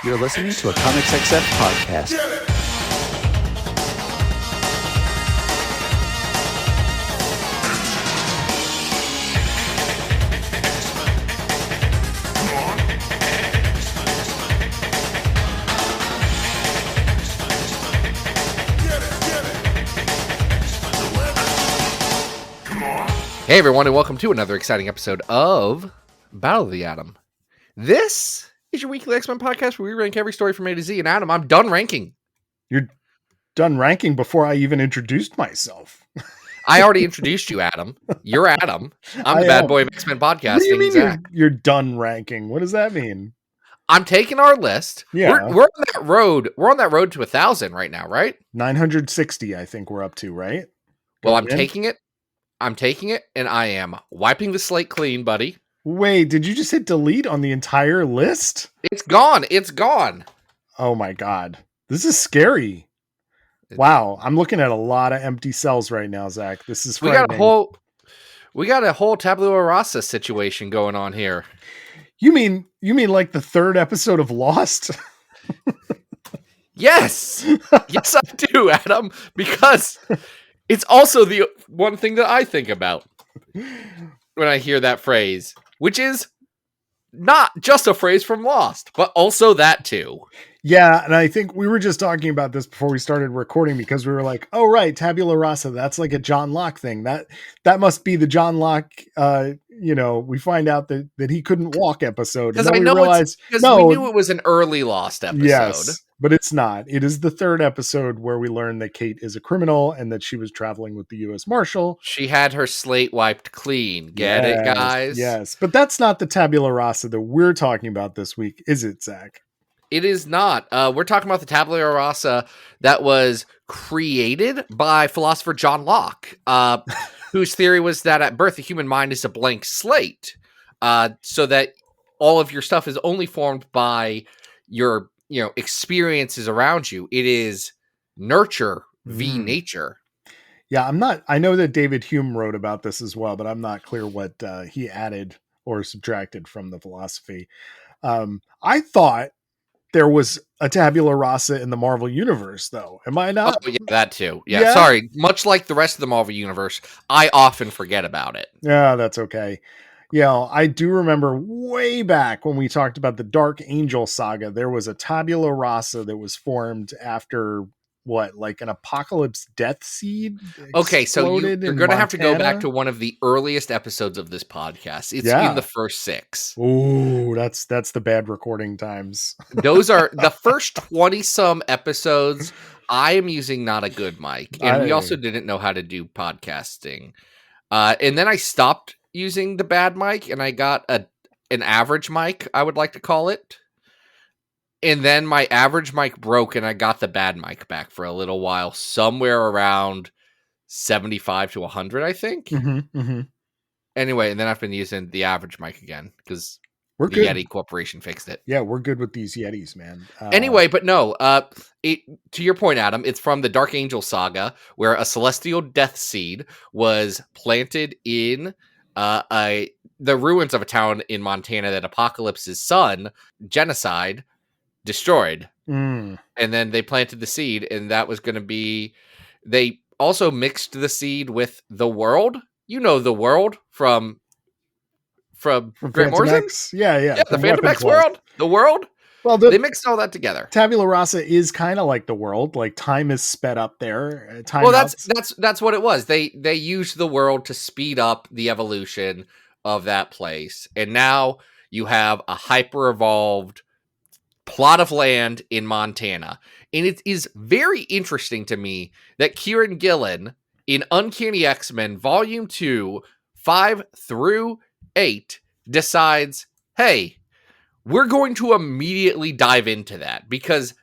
You're listening to a Comics XF podcast. Hey everyone, and welcome to another exciting episode of Battle of the Atom. This is your weekly X-Men podcast where we rank every story from A to Z. And Adam, I'm done ranking. You're done ranking before I even introduced myself. I already introduced you, Adam. You're Adam. I'm the bad boy of X-Men podcasting. What do you mean Zach. you're done ranking? What does that mean? I'm taking our list. Yeah. We're on that road. We're on that road to 1,000 right now, right? 960, I think we're up to, right? Well, I'm taking it. And I am wiping the slate clean, buddy. Wait, did you just hit delete on the entire list? It's gone. It's gone. Oh my god. This is scary. Wow, I'm looking at a lot of empty cells right now, Zach. This is frightening. We got a whole Tablua Rasa situation going on here. You mean like the third episode of Lost? Yes. Yes, I do, Adam, because it's also the one thing that I think about when I hear that phrase, which is not just a phrase from Lost, but also that too. Yeah, and I think we were just talking about this before we started recording because we were like, "Oh right, Tabula Rasa, that's like a John Locke thing. That must be the John Locke we find out that he couldn't walk episode." Because we knew it was an early Lost episode. Yes, but it's not. It is the third episode where we learn that Kate is a criminal and that she was traveling with the U.S. Marshal. She had her slate wiped clean. Get it, guys? Yes, but that's not the Tabula Rasa that we're talking about this week, is it, Zach? It is not. We're talking about the Tabula Rasa that was created by philosopher John Locke, whose theory was that at birth, the human mind is a blank slate, so that all of your stuff is only formed by your experiences around you. It is nurture v nature. Yeah, I know that David Hume wrote about this as well, but I'm not clear what he added or subtracted from the philosophy. I thought there was a Tabula Rasa in the Marvel Universe, though. Am I not? Oh, yeah, that too. Yeah, sorry. Much like the rest of the Marvel Universe, I often forget about it. Yeah, that's okay. Yeah, I do remember way back when we talked about the Dark Angel saga, there was a Tabula Rasa that was formed after an apocalypse death seed? Okay, so you're going to have to go back to one of the earliest episodes of this podcast. It's in the first 6. Ooh, that's the bad recording times. Those are the first 20-some episodes. I am using not a good mic, and we also didn't know how to do podcasting. And then I stopped using the bad mic, and I got an average mic, I would like to call it. And then my average mic broke, and I got the bad mic back for a little while, somewhere around 75 to 100, I think. Mm-hmm, mm-hmm. Anyway, and then I've been using the average mic again because the good. Yeti Corporation fixed it. Yeah, we're good with these Yetis, man. Anyway, but no, to your point, Adam, it's from the Dark Angel saga, where a celestial death seed was planted in the ruins of a town in Montana that Apocalypse's son, genocide, destroyed. And then they planted the seed, and that was going to be, they also mixed the seed with the world. You know, the world from Grant Morrison? Yeah, the Phantom X world. The world. Well, they mixed all that together. Tabula Rasa is kind of like the world. Like time is sped up there. That's what it was. They used the world to speed up the evolution of that place, and now you have a hyper evolved plot of land in Montana. And it is very interesting to me that Kieran Gillen in Uncanny X-Men Volume 2, 5 through 8 decides, hey, we're going to immediately dive into that, because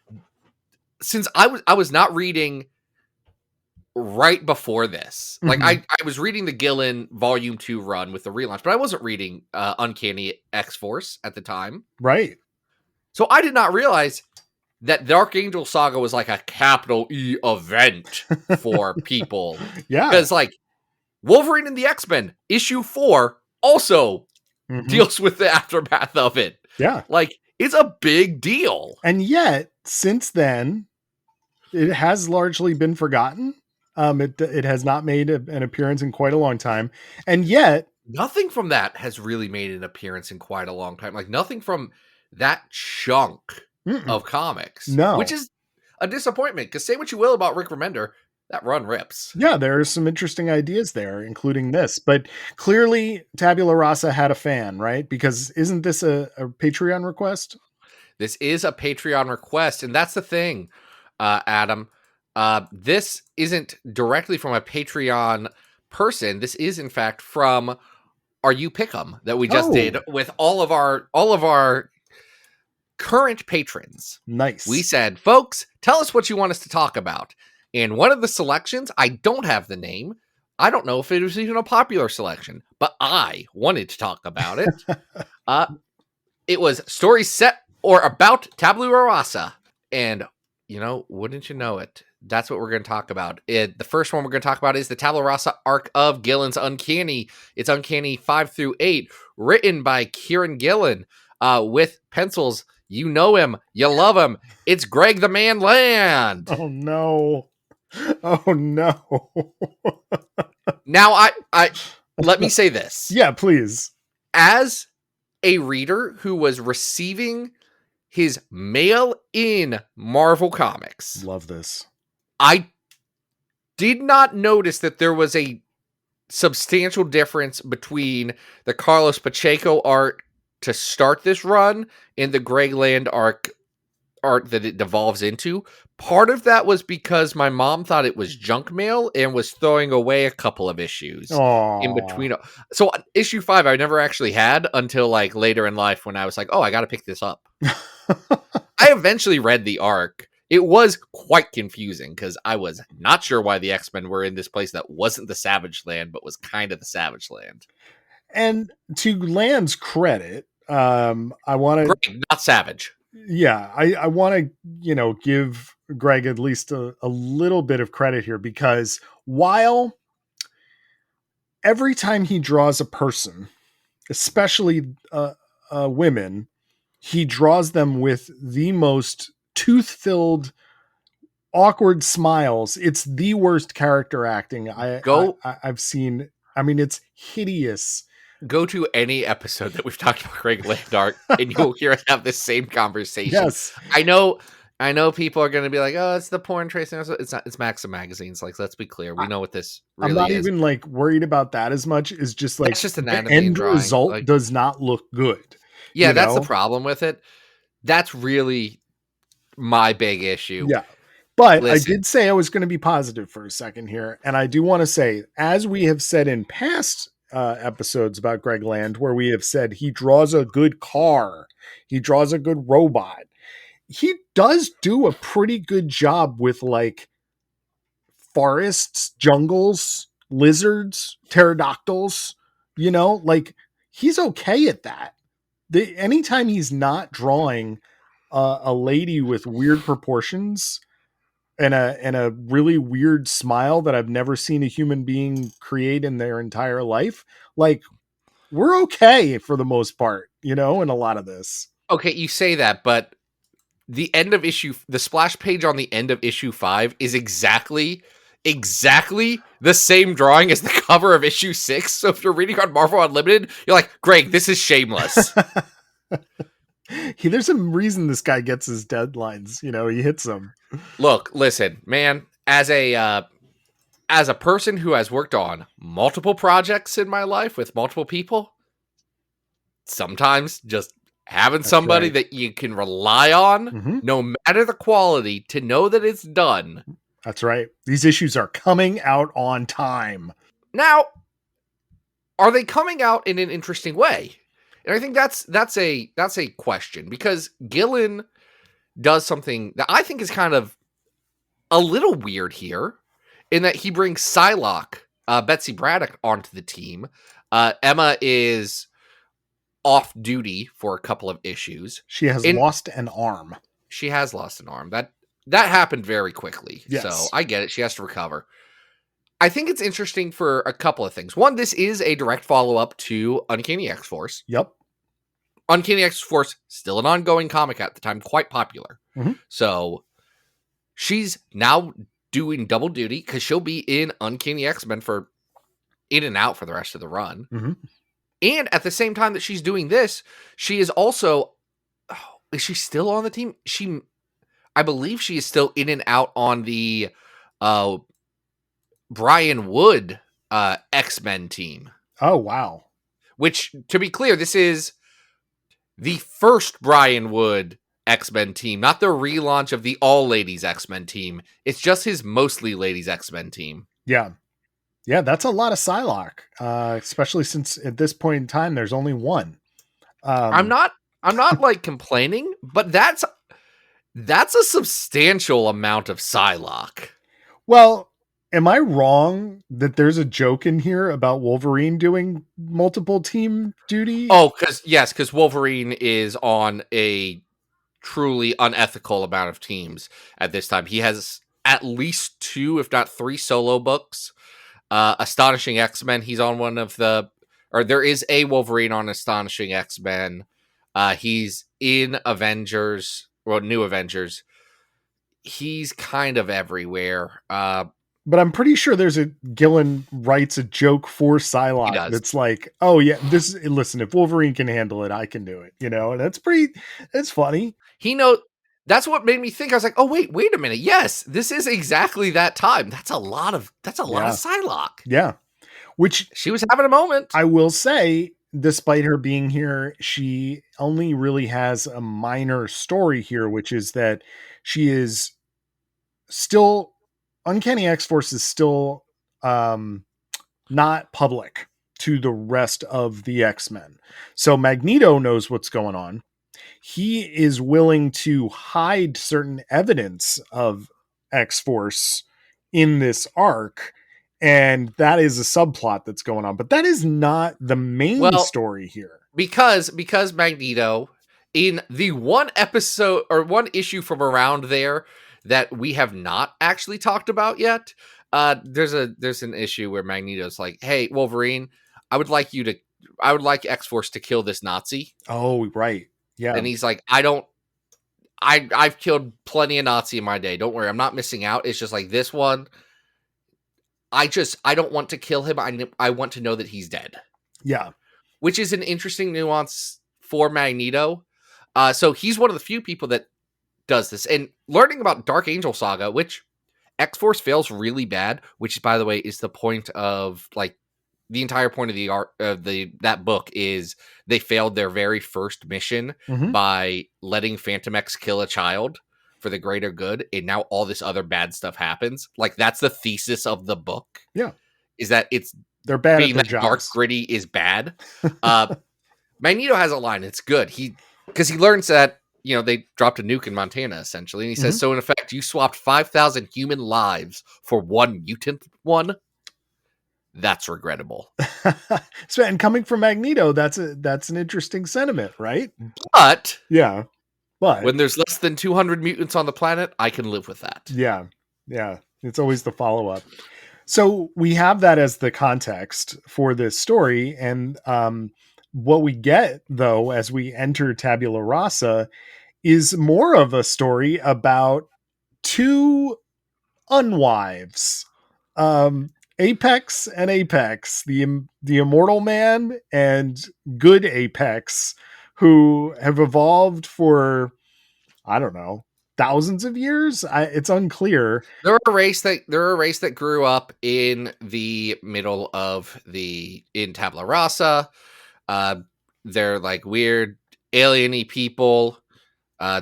since I was not reading right before this, like I was reading the Gillen Volume 2 run with the relaunch, but I wasn't reading Uncanny X-Force at the time. Right. So I did not realize that Dark Angel Saga was like a capital E event for people. Yeah. Because like Wolverine and the X-Men issue 4 also deals with the aftermath of it. Yeah. Like is a big deal. And yet, since then, it has largely been forgotten. It has not made an appearance in quite a long time. And yet, nothing from that has really made an appearance in quite a long time. Like nothing from that chunk of comics. No. Which is a disappointment, because say what you will about Rick Remender, that run rips. Yeah, there are some interesting ideas there, including this. But clearly, Tabula Rasa had a fan, right? Because isn't this a Patreon request? This is a Patreon request, and that's the thing, Adam. This isn't directly from a Patreon person. This is, in fact, from our You Pick'em that we just did with all of our current patrons. Nice. We said, folks, tell us what you want us to talk about. And one of the selections, I don't have the name. I don't know if it was even a popular selection, but I wanted to talk about it. It was stories set or about Tablua Rasa. And, wouldn't you know it? That's what we're going to talk about. The first one we're going to talk about is the Tablua Rasa arc of Gillen's Uncanny. It's Uncanny 5 through 8, written by Kieran Gillen, with pencils. You know him. You love him. It's Greg the Man Land. Oh, no. Oh, no. Now, I let me say this. Yeah, please. As a reader who was receiving his mail in Marvel Comics, Love this. I did not notice that there was a substantial difference between the Carlos Pacheco art to start this run and the Greg Land art that it devolves into. Part of that was because my mom thought it was junk mail and was throwing away a couple of issues in between. So issue 5 I never actually had until like later in life when I was like, oh, I got to pick this up. I eventually read the arc. It was quite confusing because I was not sure why the X-Men were in this place that wasn't the Savage Land, but was kind of the Savage Land. And to Land's credit, I want to... Not Savage. Yeah, I want to, give Greg at least a little bit of credit here, because while every time he draws a person, especially women, he draws them with the most tooth-filled, awkward smiles. It's the worst character acting I've seen. I mean, it's hideous. Go to any episode that we've talked about Greg Land art, and you'll hear us have the same conversation. Yes, I know people are going to be like, "Oh, it's the porn tracing." It's not. It's Maxim magazines. Like, let's be clear. We know what this really is. I'm not even like worried about that as much. It's just like it's just an the end result does not look good. Yeah, that's the problem with it. That's really my big issue. Yeah. But listen, I did say I was going to be positive for a second here. And I do want to say, as we have said in past episodes about Greg Land, where we have said he draws a good car, he draws a good robot, he does do a pretty good job with like forests, jungles, lizards, pterodactyls, like he's okay at that. Anytime he's not drawing a lady with weird proportions and a really weird smile that I've never seen a human being create in their entire life, like we're okay for the most part, in a lot of this. Okay, you say that, but the splash page on the end of issue 5 is exactly the same drawing as the cover of issue 6. So if you're reading on Marvel Unlimited, you're like, Greg, this is shameless. There's some reason this guy gets his deadlines. He hits them. Look, listen, man, as a person who has worked on multiple projects in my life with multiple people, sometimes just having somebody that you can rely on, no matter the quality, to know that it's done. That's right. These issues are coming out on time. Now, are they coming out in an interesting way? And I think that's a question, because Gillen does something that I think is kind of a little weird here, in that he brings Psylocke, Betsy Braddock, onto the team. Emma is off duty for a couple of issues. She has lost an arm. She has lost an arm. That happened very quickly. Yes. So I get it. She has to recover. I think it's interesting for a couple of things. One, this is a direct follow-up to Uncanny X-Force. Yep. Uncanny X-Force, still an ongoing comic at the time, quite popular. Mhm. So she's now doing double duty because she'll be in Uncanny X-Men for in and out for the rest of the run. Mhm. And at the same time that she's doing this, she is also, is she still on the team? I believe she is still in and out on the Brian Wood X-Men team. Oh, wow. Which, to be clear, this is the first Brian Wood X-Men team, not the relaunch of the all-ladies X-Men team. It's just his mostly ladies X-Men team. Yeah. Yeah, that's a lot of Psylocke, especially since at this point in time, there's only one. I'm not like complaining, but that's a substantial amount of Psylocke. Well, am I wrong that there's a joke in here about Wolverine doing multiple team duty? Oh, because Wolverine is on a truly unethical amount of teams at this time. He has at least 2, if not 3 solo books. Astonishing X-Men, he's on one of the, or there is a Wolverine on Astonishing X-Men. He's in Avengers, well, New Avengers. He's kind of everywhere. But I'm pretty sure Gillen writes a joke for Psylocke that's like, oh yeah, listen, if Wolverine can handle it, I can do it, and it's funny. That's what made me think. I was like, oh wait a minute. Yes, this is exactly that time. That's a lot of Psylocke. Yeah. Which she was having a moment. I will say, despite her being here, she only really has a minor story here, which is that she is still, Uncanny X-Force is still not public to the rest of the X-Men. So Magneto knows what's going on. He is willing to hide certain evidence of X-Force in this arc, and that is a subplot that's going on. But that is not the main story here. Because Magneto, in the one episode or one issue from around there that we have not actually talked about yet, there's an issue where Magneto's like, hey, Wolverine, I would like X-Force to kill this Nazi. Oh, right. Yeah. And he's like, I've killed plenty of Nazi in my day. Don't worry, I'm not missing out. It's just like this one. I don't want to kill him. I want to know that he's dead. Yeah. Which is an interesting nuance for Magneto. So he's one of the few people that does this. And learning about Dark Angel Saga, which X-Force fails really bad, which, by the way, is the point of, like, the entire point of the art of that book is they failed their very first mission by letting Phantom X kill a child for the greater good, and now all this other bad stuff happens. Like, that's the thesis of the book. Yeah, is that they're bad being at their that jobs. Dark gritty is bad. Magneto has a line. It's good. Because he learns that they dropped a nuke in Montana essentially, and he says, so in effect, you swapped 5,000 human lives for one mutant one. That's regrettable. So, and coming from Magneto, that's an interesting sentiment, right? But when there's less than 200 mutants on the planet, I can live with that. Yeah. It's always the follow-up. So we have that as the context for this story, and what we get, though, as we enter Tabula Rasa, is more of a story about 2 unwives. Apex and Apex, the immortal man and good Apex, who have evolved for, I don't know, thousands of years. It's unclear. They're a race that grew up in the middle of in Tabula Rasa. They're like weird alien-y people.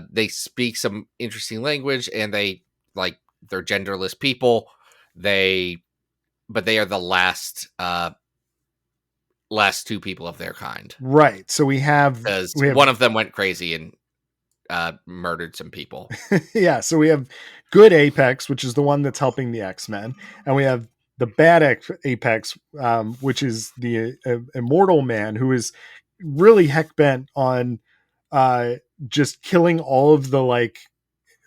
They speak some interesting language, and they're genderless people. But they are the last 2 people of their kind. Right. So we have one of them went crazy and murdered some people. Yeah. So we have good Apex, which is the one that's helping the X-Men. And we have the bad Apex, which is the immortal man, who is really heck bent on just killing all of the like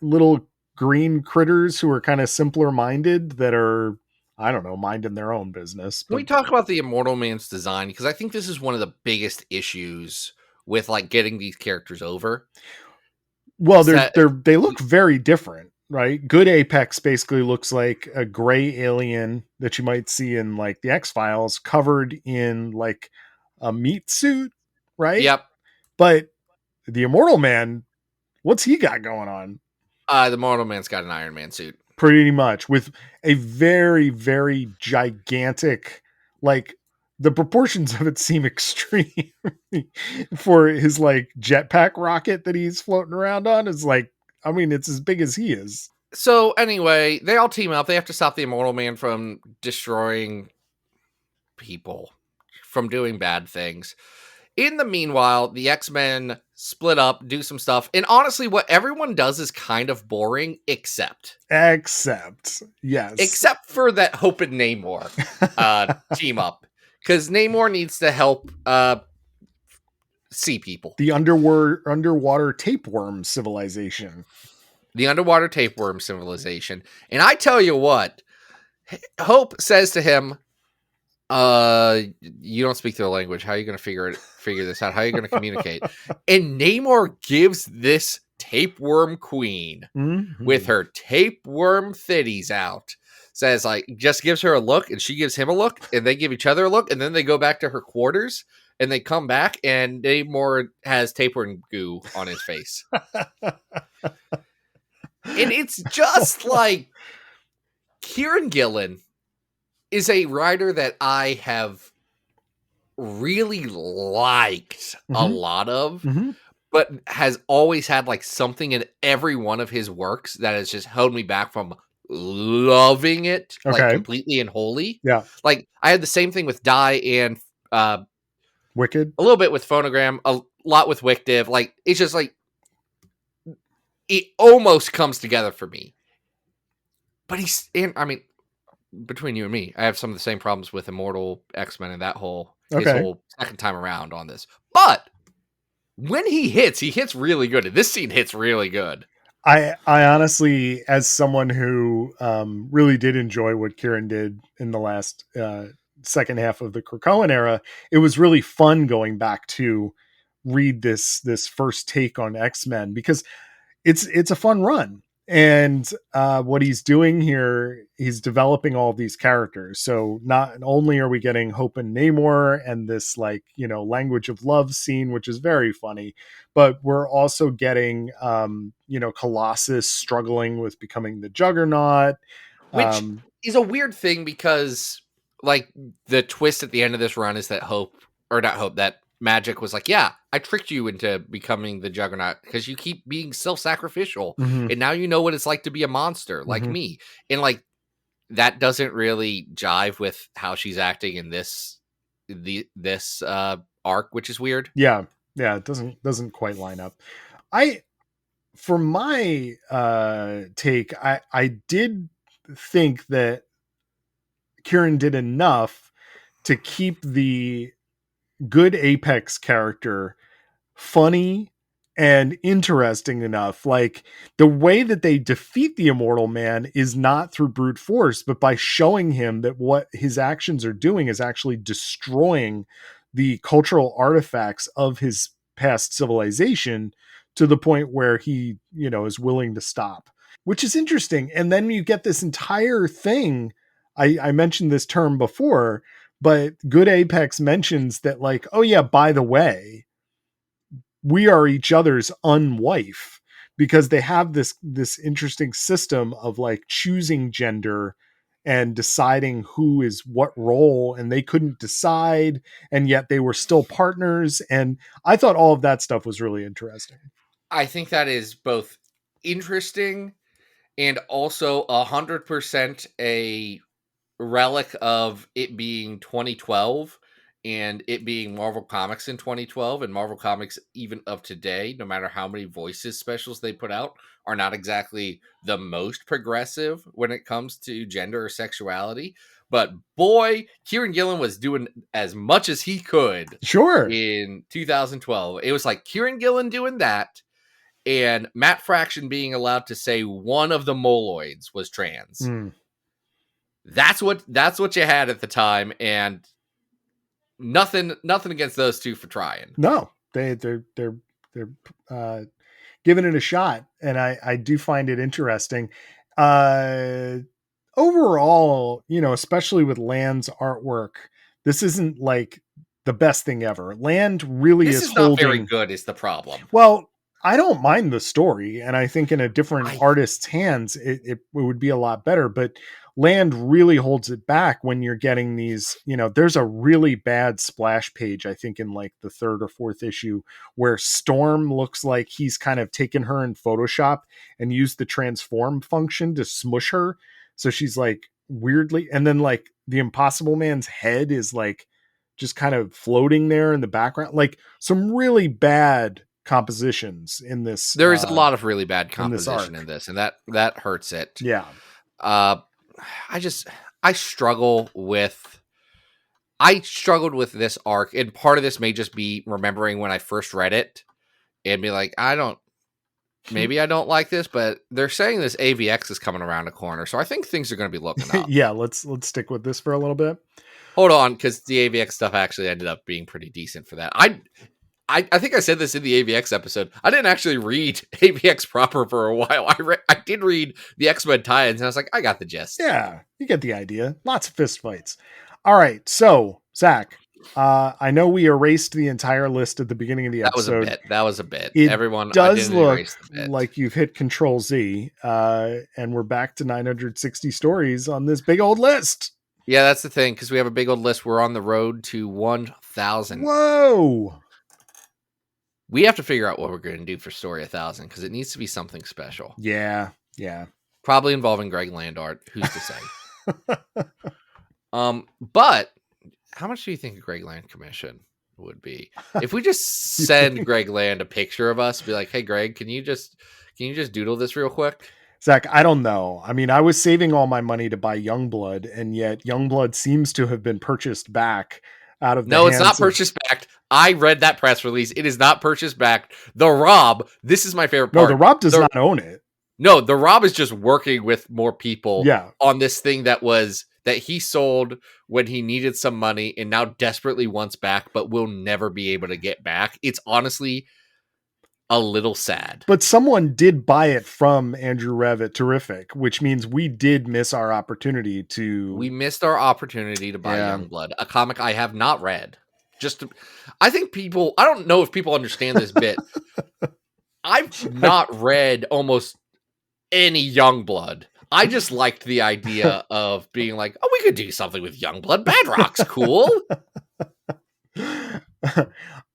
little green critters who are kind of simpler minded, that are, I don't know, minding their own business. Can we talk about the Immortal Man's design? Because I think this is one of the biggest issues with like getting these characters over. Well, So- they look very different, right? Good Apex basically looks like a gray alien that you might see in like the X-Files, covered in like a meat suit, right? Yep. But the Immortal Man, what's he got going on? The Mortal Man's got an Iron Man suit. Pretty much, with a very, very gigantic, like, the proportions of it seem extreme for his like jetpack rocket that he's floating around on. Is like, I mean, it's as big as he is. So anyway, they all team up. They have to stop the Immortal Man from destroying people, from doing bad things. In the meanwhile, the X-Men split up, do some stuff. And honestly, what everyone does is kind of boring, except Yes. Except for that Hope and Namor team up. Because Namor needs to help see people. The underwater tapeworm civilization. The underwater tapeworm civilization. And I tell you what, Hope says to him, you don't speak their language. How are you going to figure this out? How are you going to communicate? And Namor gives this tapeworm queen with her tapeworm thitties out. Says like, just gives her a look and she gives him a look and they give each other a look. And then they go back to her quarters and they come back and Namor has tapeworm goo on his face. And it's just like Kieran Gillen is a writer that I have really liked a lot of, but has always had like something in every one of his works that has just held me back from loving it like completely and wholly. Yeah. Like I had the same thing with Die and Wicked. A little bit with Phonogram, a lot with Wick Div. Like it's just like it almost comes together for me. But I mean, between you and me, I have some of the same problems with Immortal X-Men and that whole his whole second time around on this. But when he hits really good. And this scene hits really good. I honestly, as someone who really did enjoy what Kieran did in the last second half of the Krakoan era, it was really fun going back to read this first take on X-Men because it's a fun run. And what he's doing here, he's developing all these characters. So not only are we getting Hope and Namor and this like, language of love scene, which is very funny, but we're also getting, Colossus struggling with becoming the Juggernaut. Which is a weird thing because like the twist at the end of this run is that that Magic was like, yeah, I tricked you into becoming the Juggernaut because you keep being self-sacrificial. And now you know what it's like to be a monster like me. And like, that doesn't really jive with how she's acting in this arc, which is weird. Yeah. It doesn't quite line up. For my take, I did think that Kieran did enough to keep the good Apex character funny and interesting enough. Like the way that they defeat the Immortal Man is not through brute force, but by showing him that what his actions are doing is actually destroying the cultural artifacts of his past civilization to the point where he, is willing to stop, which is interesting. And then you get this entire thing. I mentioned this term before, but Good Apex mentions that like, oh yeah, by the way, we are each other's unwife, because they have this interesting system of like choosing gender and deciding who is what role, and they couldn't decide, and yet they were still partners. And I thought all of that stuff was really interesting. I think that is both interesting and also 100% a relic of it being 2012 and it being Marvel Comics in 2012, and Marvel Comics even of today, no matter how many voices specials they put out, are not exactly the most progressive when it comes to gender or sexuality. But boy, Kieran Gillen was doing as much as he could. Sure. In 2012, it was like Kieran Gillen doing that, and Matt Fraction being allowed to say one of the Moloids was trans. That's what you had at the time, and nothing against those two for trying. No, They're uh, giving it a shot, and I do find it interesting. Uh, Overall, especially with Land's artwork, this isn't like the best thing ever. Land really This is is not very holding. good is the problem. Well, I don't mind the story, and I think in a different I artist's hands, it would be a lot better. But Land really holds it back when you're getting these. There's a really bad splash page, I think, in like the third or fourth issue, where Storm looks like he's kind of taken her in Photoshop and used the transform function to smush her. So she's like weirdly, and then like the Impossible Man's head is like just kind of floating there in the background. Like some really bad compositions in this. There is a lot of really bad in this composition in arc. this, and that hurts it. Yeah. I struggled with this arc, and part of this may just be remembering when I first read it and be like, maybe I don't like this, but they're saying this AVX is coming around the corner, so I think things are going to be looking up. Yeah, let's stick with this for a little bit. Hold on, because the AVX stuff actually ended up being pretty decent for that. I think I said this in the AVX episode. I didn't actually read AVX proper for a while. I did read the X-Men tie-ins, and I was like, I got the gist. Yeah, you get the idea. Lots of fist fights. All right, so Zach, I know we erased the entire list at the beginning of the episode. That was a bit. It Everyone does look like you've hit Control Z, and we're back to 960 stories on this big old list. Yeah, that's the thing, because we have a big old list. We're on the road to 1,000. Whoa! We have to figure out what we're going to do for Story 1,000, because it needs to be something special. Yeah. Probably involving Greg Land art. Who's to say? But how much do you think a Greg Land commission would be if we just send Greg Land a picture of us? Be like, hey, Greg, can you just doodle this real quick? Zach, I don't know. I mean, I was saving all my money to buy Youngblood, and yet Youngblood seems to have been purchased back out of the No, it's not purchased back. I read that press release. It is not purchased back. The Rob, this is my favorite part. No, the Rob does not own it. No, the Rob is just working with more people Yeah. on this thing that he sold when he needed some money and now desperately wants back, but will never be able to get back. It's honestly a little sad. But someone did buy it from Andrew Rev at Terrific, which means we did miss our opportunity to... We missed our opportunity to buy Youngblood, a comic I have not read. I don't know if people understand this bit. I've not read almost any Youngblood. I just liked the idea of being like, oh, we could do something with Youngblood. Badrock's cool.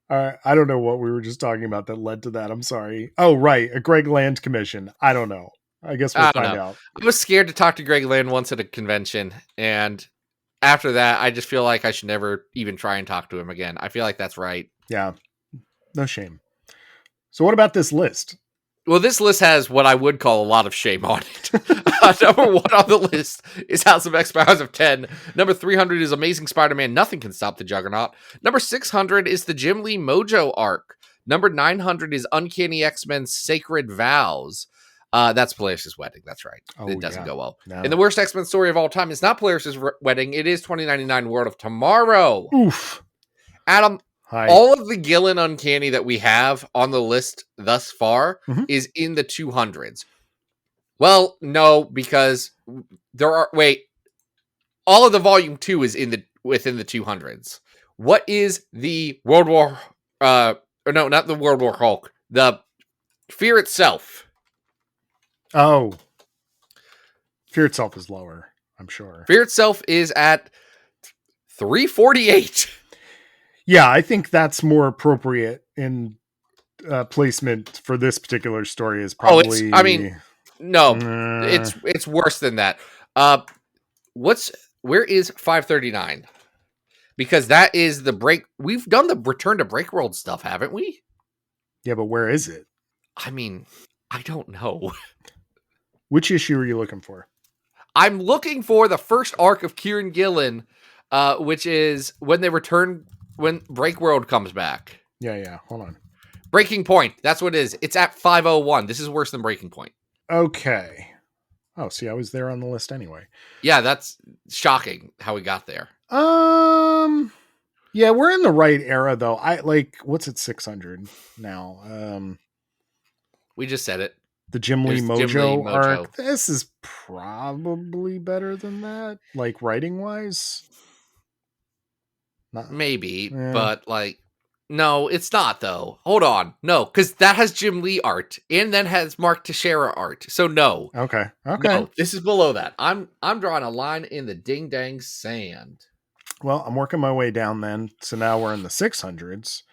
I don't know what we were just talking about that led to that. I'm sorry. Oh, right. A Greg Land commission. I don't know. I guess we'll find out. I was scared to talk to Greg Land once at a convention. And after that, I just feel like I should never even try and talk to him again. I feel like that's right. Yeah. No shame. So what about this list? Well, this list has what I would call a lot of shame on it. Number 1 on the list is House of X Powers of 10. Number 300 is Amazing Spider-Man, Nothing Can Stop the Juggernaut. Number 600 is the Jim Lee Mojo arc. Number 900 is Uncanny X-Men Sacred Vows. That's Polaris' wedding. That's right. It doesn't go well. No. And the worst X-Men story of all time is not Polaris' wedding. It is 2099 World of Tomorrow. Oof. Adam... Hi. All of the Gillen Uncanny that we have on the list thus far is in the 200s. Well, no, because all of the volume 2 is within the 200s. What is the World War not the World War Hulk, the Fear Itself? Oh. Fear Itself is lower, I'm sure. Fear Itself is at 348. Yeah, I think that's more appropriate in placement for this particular story. Is probably. It's worse than that. Where is 539? Because that is the break. We've done the Return to Breakworld stuff, haven't we? Yeah, but where is it? I mean, I don't know. Which issue are you looking for? I'm looking for the first arc of Kieran Gillen, which is when they return. When Breakworld comes back. Yeah. Hold on. Breaking Point. That's what it is. It's at 501. This is worse than Breaking Point. Okay. Oh, see, I was there on the list anyway. Yeah, that's shocking how we got there. Yeah, we're in the right era though. I like what's it 600 now? We just said it. The Jim Lee There's Jim Lee Mojo Mojo. arc. This is probably better than that, like writing wise. Maybe, Yeah. but like, no, it's not though. Hold on, no, because that has Jim Lee art and then has Mark Teixeira art. So no, Okay. no, this is below that. I'm drawing a line in the ding dang sand. Well, I'm working my way down then. So now we're in the 600s.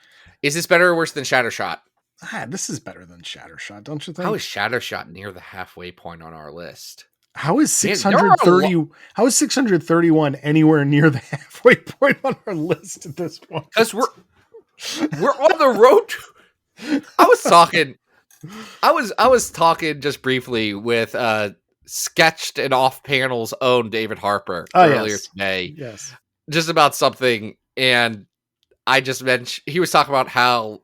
Is this better or worse than Shattershot? This is better than Shattershot, don't you think? How is Shattershot near the halfway point on our list? How is 630? How is 631 anywhere near the halfway point on our list at this point? Because we're on the road. I was talking just briefly with sketched and off panel's own David Harper earlier today. Yes, just about something, and I just mentioned he was talking about how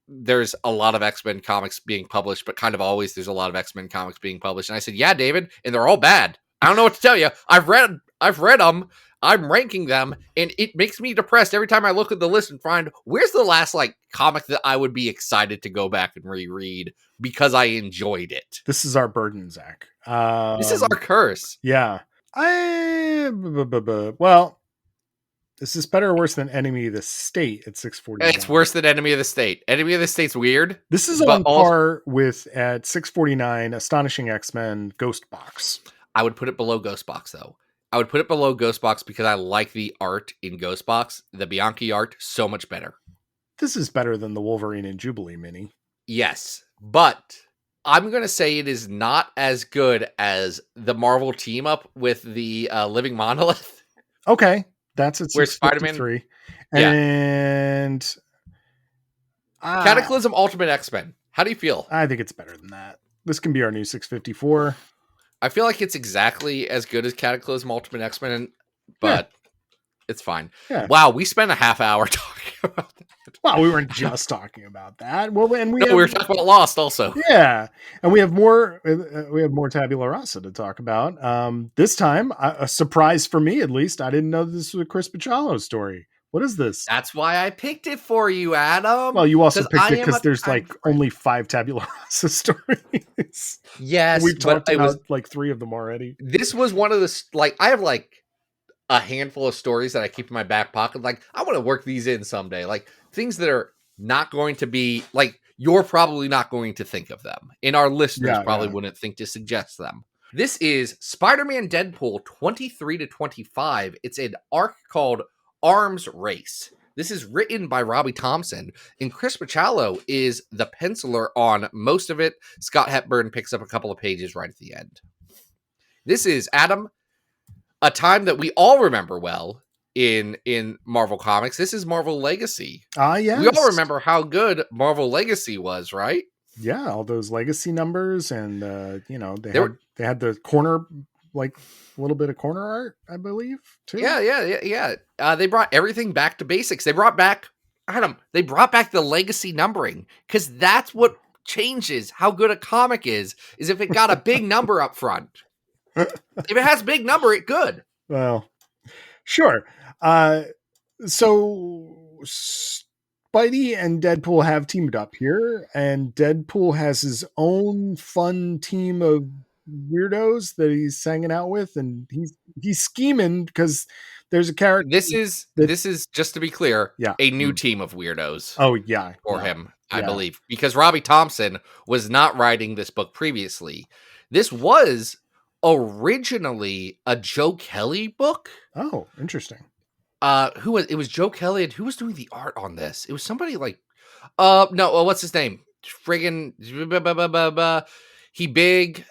there's a lot of X-Men comics being published, but kind of always there's a lot of X-Men comics being published. And I said, yeah, David, and they're all bad. I don't know what to tell you. I've read them. I'm ranking them, and it makes me depressed every time I look at the list and find where's the last like comic that I would be excited to go back and reread because I enjoyed it. This is our burden, Zach. This is our curse. Yeah. Well, is this better or worse than Enemy of the State at 649? It's worse than Enemy of the State. Enemy of the State's weird. This is on par with at 649 Astonishing X-Men Ghost Box. I would put it below Ghost Box though. I would put it below Ghost Box because I like the art in Ghost Box. The Bianchi art, so much better. This is better than the Wolverine and Jubilee mini. Yes, but I'm going to say it is not as good as the Marvel team up with the Living Monolith. Okay. That's at where Spider-Man 3. And Cataclysm Ultimate X-Men. How do you feel? I think it's better than that. This can be our new 654. I feel like it's exactly as good as Cataclysm Ultimate X-Men, but it's fine. Yeah. Wow, we spent a half hour talking about that. Well, we weren't just talking about that. Well, and we were talking about Lost also. Yeah, and we have more. We have more Tabula Rasa to talk about. This time, a surprise for me, at least. I didn't know this was a Chris Picciolo story. What is this? That's why I picked it for you, Adam. Well, you also picked it because there's like only 5 Tabula Rasa stories. Yes, we've talked about like 3 of them already. This was one of the like I have like a handful of stories that I keep in my back pocket. Like I want to work these in someday. Like things that are not going to be like you're probably not going to think of them, and our listeners probably wouldn't think to suggest them. This is Spider-Man Deadpool 23 to 25. It's an arc called Arms Race. This is written by Robbie Thompson, and Chris Picciolo is the penciler on most of it. Scott Hepburn picks up a couple of pages right at the end. This is, Adam, a time that we all remember well in Marvel Comics. This is Marvel Legacy. Yes. We all remember how good Marvel Legacy was, right? Yeah, all those legacy numbers, and they had the corner, like a little bit of corner art, I believe, too. Yeah. They brought everything back to basics. They brought back the legacy numbering, because that's what changes how good a comic is if it got a big number up front. If it has a big number, it's good. Well, sure. So Spidey and Deadpool have teamed up here, and Deadpool has his own fun team of weirdos that he's hanging out with, and he's scheming because there's a character. This is just to be clear, a new team of weirdos. Oh yeah, for him, I believe, because Robbie Thompson was not writing this book previously. This was originally a Joe Kelly book. Oh, interesting. It was Joe Kelly, and who was doing the art on this? It was somebody like what's his name? Friggin' he big.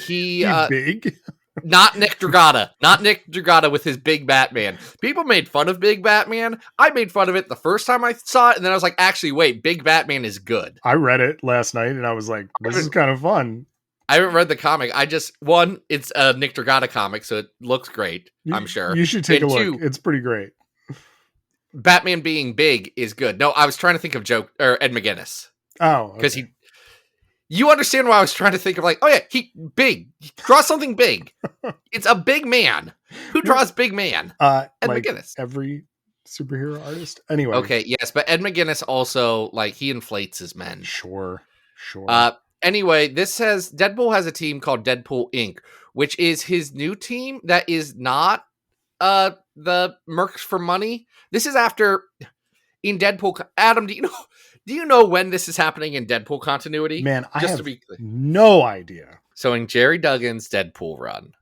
He big. Not Nick Dragata with his big Batman. People made fun of Big Batman. I made fun of it the first time I saw it, and then I was like, actually, wait, Big Batman is good. I read it last night, and I was like, this is kind of fun. I haven't read the comic. It's a Nick Dragata comic, so it looks great, I'm sure. You should take a look. It's pretty great. Batman being big is good. No, I was trying to think of Ed McGuinness. Oh, because you understand why I was trying to think of like, oh yeah, he draw something big. It's a big man. Who draws big man? Ed McGuinness. Every superhero artist. Anyway. Okay, yes, but Ed McGuinness also, like, he inflates his men. Sure. Anyway, this says Deadpool has a team called Deadpool Inc., which is his new team that is not the Mercs for Money. This is after in Deadpool. Adam, do you know when this is happening in Deadpool continuity? Man, I Just have to be clear. no idea. So in Jerry Duggan's Deadpool run,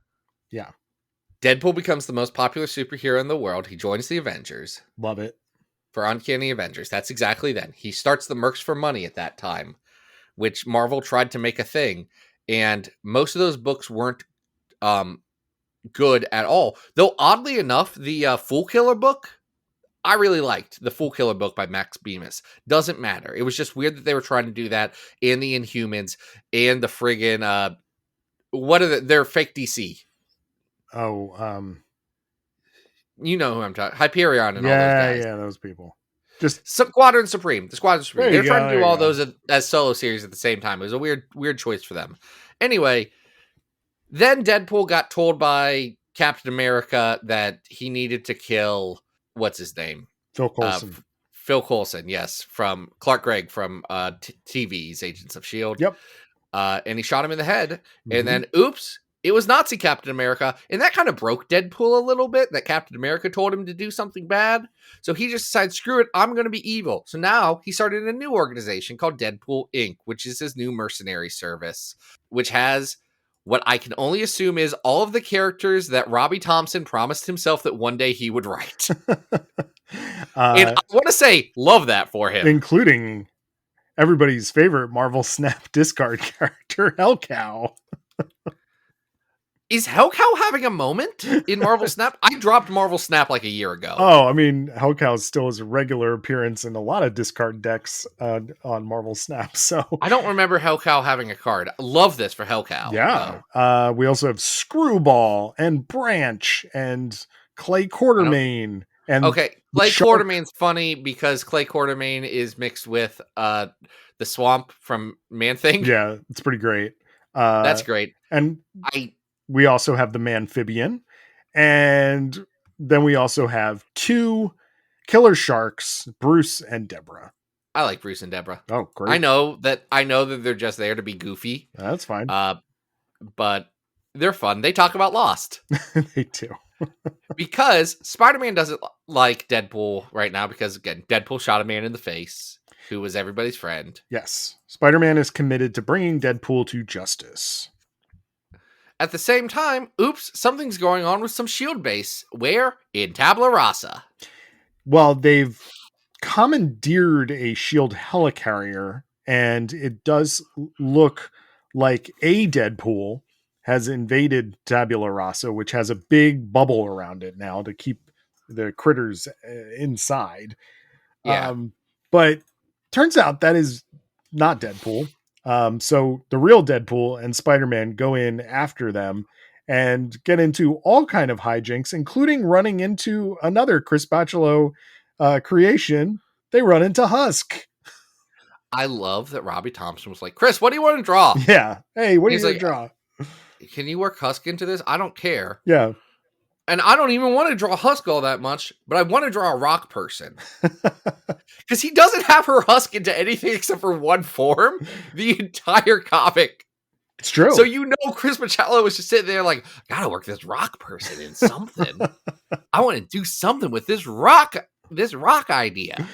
Yeah, Deadpool becomes the most popular superhero in the world. He joins the Avengers. love it. For Uncanny Avengers. That's exactly then. He starts the Mercs for Money at that time, which Marvel tried to make a thing. And most of those books weren't good at all. Though, oddly enough, the Fool Killer book, I really liked. The Fool Killer book by Max Bemis. Doesn't matter. It was just weird that they were trying to do that. And the Inhumans and the friggin' they're fake DC. Oh, You know who I'm talking. Hyperion and all those guys. Yeah, those people. Just Squadron Supreme. The Squadron Supreme. They're trying to do all those those as solo series at the same time. It was a weird choice for them. Anyway, then Deadpool got told by Captain America that he needed to kill, what's his name? Phil Coulson. Phil Coulson, yes, from Clark Gregg from TV's Agents of S.H.I.E.L.D. Yep. And he shot him in the head. And then, oops, it was Nazi Captain America. And that kind of broke Deadpool a little bit, that Captain America told him to do something bad. So he just decided, screw it, I'm going to be evil. So now he started a new organization called Deadpool Inc., which is his new mercenary service, which has what I can only assume is all of the characters that Robbie Thompson promised himself that one day he would write. And I want to say, love that for him. Including everybody's favorite Marvel Snap discard character, Hellcow. Is Hellcow having a moment in Marvel Snap? I dropped Marvel Snap like a year ago. Oh, I mean, Hellcow still has a regular appearance in a lot of discard decks on Marvel Snap. So I don't remember Hellcow having a card. Love this for Hellcow. Yeah. We also have Screwball and Branch and Clay Quartermain. And okay, Clay Quartermain's funny because Clay Quartermain is mixed with the Swamp from Man-Thing. Yeah, it's pretty great. That's great. And we also have the Manphibian, and then we also have two Killer Sharks, Bruce and Deborah. I like Bruce and Deborah. Oh, great! I know that they're just there to be goofy. That's fine. But they're fun. They talk about Lost. They do. Because Spider-Man doesn't like Deadpool right now because, again, Deadpool shot a man in the face who was everybody's friend. Yes. Spider-Man is committed to bringing Deadpool to justice. At the same time, oops, something's going on with some S.H.I.E.L.D. base. Where? In Tablua Rasa. Well, they've commandeered a S.H.I.E.L.D. helicarrier, and it does look like a Deadpool has invaded Tabula Rasa, which has a big bubble around it now to keep the critters inside. Yeah. But turns out that is not Deadpool. So the real Deadpool and Spider-Man go in after them and get into all kind of hijinks, including running into another Chris Bachalo creation. They run into Husk. I love that Robbie Thompson was like, Chris, what do you want to draw? Yeah. Hey, what do you want like, to draw? Can you work Husk into this? I don't care. Yeah. And I don't even want to draw Husk all that much, but I want to draw a rock person. Because he doesn't have her Husk into anything except for one form the entire comic. It's true. So you know Chris Bachalo was just sitting there like, I gotta work this rock person in something. I want to do something with this rock idea.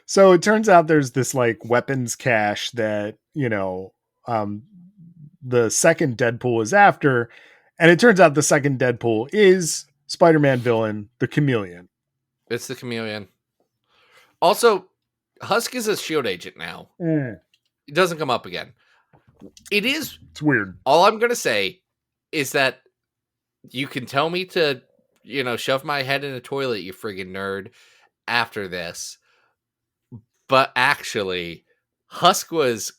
So it turns out there's this like weapons cache that, the second Deadpool is after. And it turns out the second Deadpool is Spider-Man villain, the Chameleon. It's the Chameleon. Also, Husk is a S.H.I.E.L.D. agent now. It doesn't come up again. It's weird. All I'm going to say is that you can tell me to, shove my head in a toilet, you friggin' nerd, after this. But actually, Husk was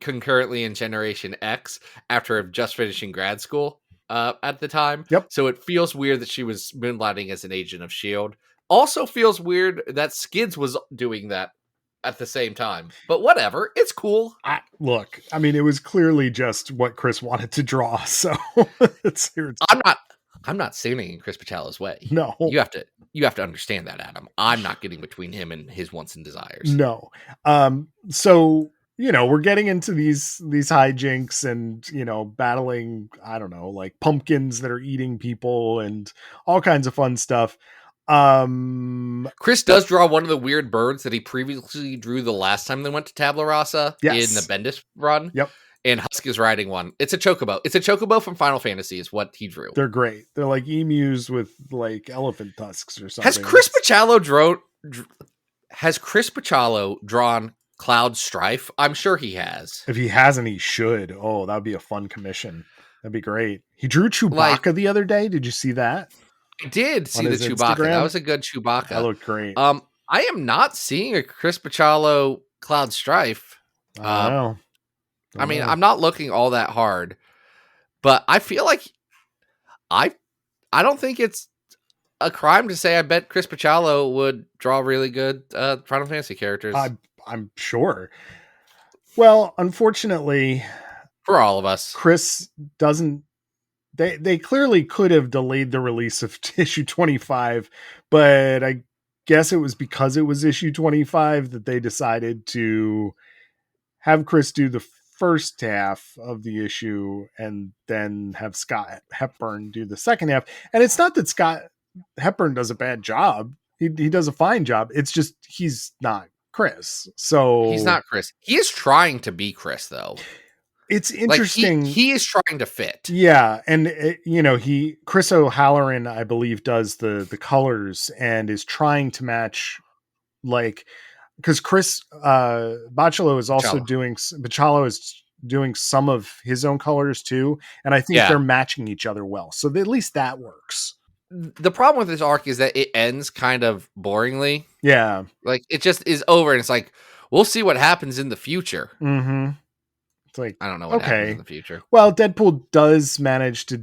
concurrently in Generation X after just finishing grad school at the time. Yep. So it feels weird that she was moonlighting as an agent of S.H.I.E.L.D. Also feels weird that Skids was doing that at the same time. But whatever, it's cool. Look, I mean, it was clearly just what Chris wanted to draw. So I'm not standing in Chris Bachalo's way. No. You have to you have to understand that, Adam. I'm not getting between him and his wants and desires. No. So, we're getting into these hijinks and, battling, I don't know, like pumpkins that are eating people and all kinds of fun stuff. Chris does draw one of the weird birds that he previously drew the last time they went to Tabula Rasa in the Bendis run. Yep. And Husk is riding one. It's a chocobo. It's a chocobo from Final Fantasy is what he drew. They're great. They're like emus with like elephant tusks or something. Has Chris Pachalo drawn Cloud Strife? I'm sure he has. If he hasn't, he should. Oh, that would be a fun commission. That'd be great. He drew Chewbacca the other day. Did you see that? I did see the Chewbacca. Instagram? That was a good Chewbacca. That looked great. I am not seeing a Chris Pachalo Cloud Strife. I don't know. I'm not looking all that hard, but I feel like I don't think it's a crime to say I bet Chris Pachalo would draw really good Final Fantasy characters. I'm sure. Well, unfortunately, for all of us, Chris doesn't. They clearly could have delayed the release of issue 25, but I guess it was because it was issue 25 that they decided to have Chris do the first half of the issue and then have Scott Hepburn do the second half. And it's not that Scott Hepburn does a bad job. He does a fine job. It's just he's not Chris. So he's not Chris. He is trying to be Chris, though. It's interesting. He is trying to fit. Yeah, and Chris O'Halloran, I believe, does the colors and is trying to match, like, because Chris Bachalo is also Bachalo is doing some of his own colors too, and I think they're matching each other well. So at least that works. The problem with this arc is that it ends kind of boringly. Yeah, like it just is over, and it's like we'll see what happens in the future. Mm-hmm. It's like I don't know what happens in the future. Well, Deadpool does manage to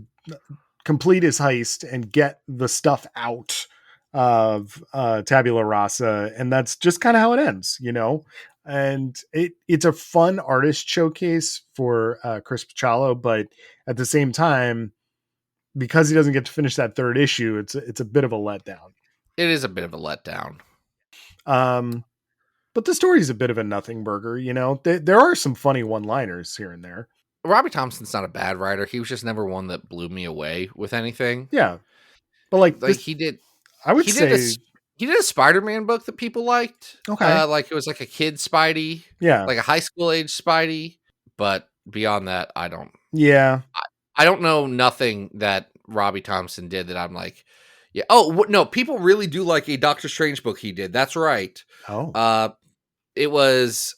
complete his heist and get the stuff out of Tabula Rasa, and that's just kind of how it ends, and it's a fun artist showcase for Chris Pachalo, but at the same time, because he doesn't get to finish that third issue, it's a bit of a letdown. It is a bit of a letdown. But the story's a bit of a nothing burger, there are some funny one-liners here and there. Robbie Thompson's not a bad writer. He was just never one that blew me away with anything. Yeah, but he did. He did a Spider-Man book that people liked. Okay. It was like a kid Spidey. Yeah. Like a high school age Spidey. But beyond that, I don't. Yeah. I don't know nothing that Robbie Thompson did that I'm like, yeah. Oh, no. People really do like a Doctor Strange book he did. That's right. Oh. It was,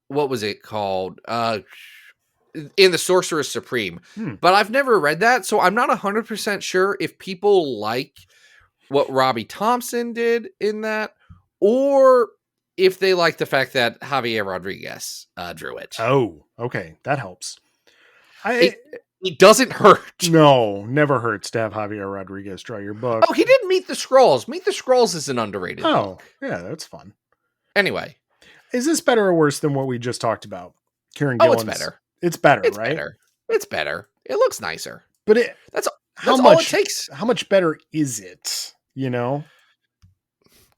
what was it called? In the Sorceress Supreme. But I've never read that. So I'm not 100% sure if people like what Robbie Thompson did in that, or if they like the fact that Javier Rodriguez drew it. Oh, okay. That helps. It doesn't hurt. No, never hurts to have Javier Rodriguez draw your book. Oh, he did Meet the Scrolls. Meet the Scrolls is an underrated book. Yeah, that's fun. Anyway. Is this better or worse than what we just talked about? Kieran Gillen's. It's better. It's better, it's right? Better. It's better. It looks nicer. But that's how all much it takes. How much better is it? I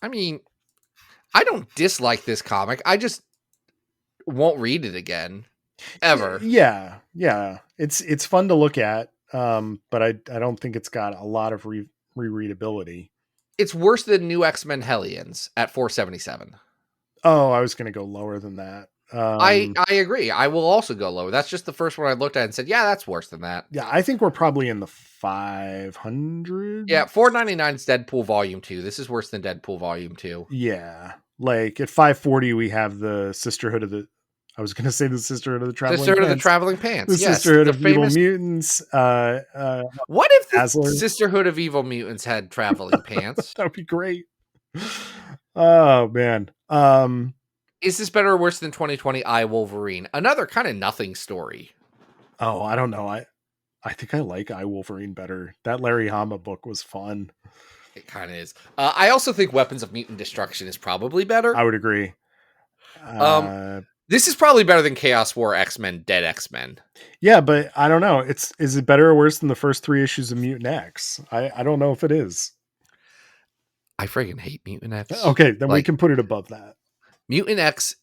mean, I don't dislike this comic. I just won't read it again. Ever. Yeah. It's fun to look at, but I don't think it's got a lot of rereadability. It's worse than New X-Men Hellions at 477. Oh, I was going to go lower than that. I agree. I will also go lower. That's just the first one I looked at and said, yeah, that's worse than that. Yeah, I think we're probably in the 500. Yeah, 499 is Deadpool Volume 2. This is worse than Deadpool Volume 2. Yeah. Like at 540, we have the Sisterhood of the... I was going to say the Sisterhood of the Traveling Pants. The Sisterhood of the Traveling Pants, The Sisterhood of Evil Mutants. What if the Sisterhood of Evil Mutants had Traveling Pants? That would be great. Oh, man. Is this better or worse than 2020 I, Wolverine? Another kind of nothing story. Oh, I don't know. I think I like I, Wolverine better. That Larry Hama book was fun. It kind of is. I also think Weapons of Mutant Destruction is probably better. I would agree. This is probably better than Chaos War X-Men, Dead X-Men. Yeah, but I don't know. Is it better or worse than the first 3 issues of Mutant X? I don't know if it is. I friggin' hate Mutant X. Okay, then we can put it above that. Mutant X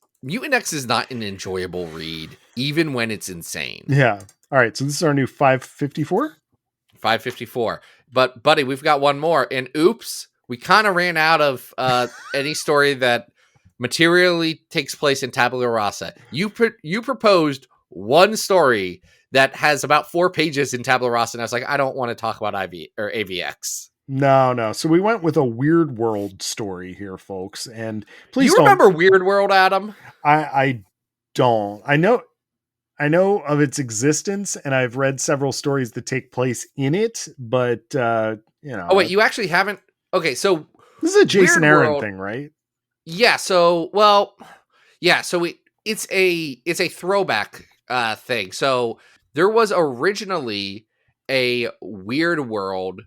is not an enjoyable read, even when it's insane. Yeah. All right, so this is our new 554? 554. But, buddy, we've got one more. And oops, we kind of ran out of any story that materially takes place in Tabula Rasa. You proposed one story that has about 4 pages in Tabula Rasa, and I was like, I don't want to talk about AVX. No. So we went with a Weirdworld story here, folks. And please you remember Weirdworld, Adam? I don't. I know of its existence, and I've read several stories that take place in it, but Oh wait, you actually haven't? Okay, so this is a Jason Aaron thing, right? Yeah. So it's a throwback thing. So there was originally a Weirdworld